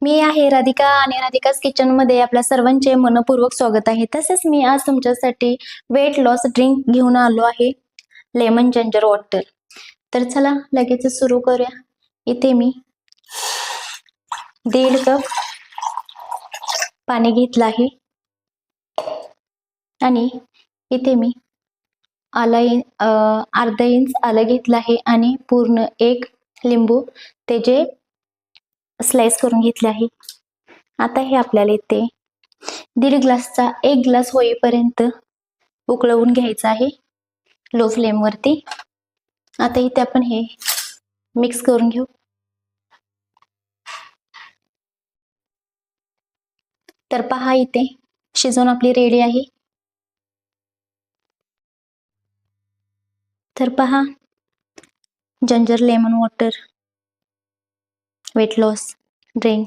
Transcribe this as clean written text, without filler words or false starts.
मी आहे राधिका आणि राधिकाच किचन मध्ये आपल्या सर्वांचे मनपूर्वक स्वागत आहे. तसेच मी आज तुमच्यासाठी वेट लॉस ड्रिंक घेऊन आलो आहे, लेमन जिंजर वॉटर. तर चला लगेच सुरू करूया. इथे मी 1.5 कप पाणी घेतलं आहे आणि इथे मी अर्धा इंच आलं घेतलं आहे आणि पूर्ण 1 लिंबू त्याचे स्लाइस करून घेतले आहे. आता हे आपल्याला इथे 1.5 ग्लासचा 1 ग्लास होईपर्यंत उकळवून घ्यायचं आहे लो फ्लेम वरती. आता इथे आपण हे मिक्स करून घेऊ. तर पहा इथे शिजवून आपली रेडी आहे. तर पहा ginger lemon water weight loss drink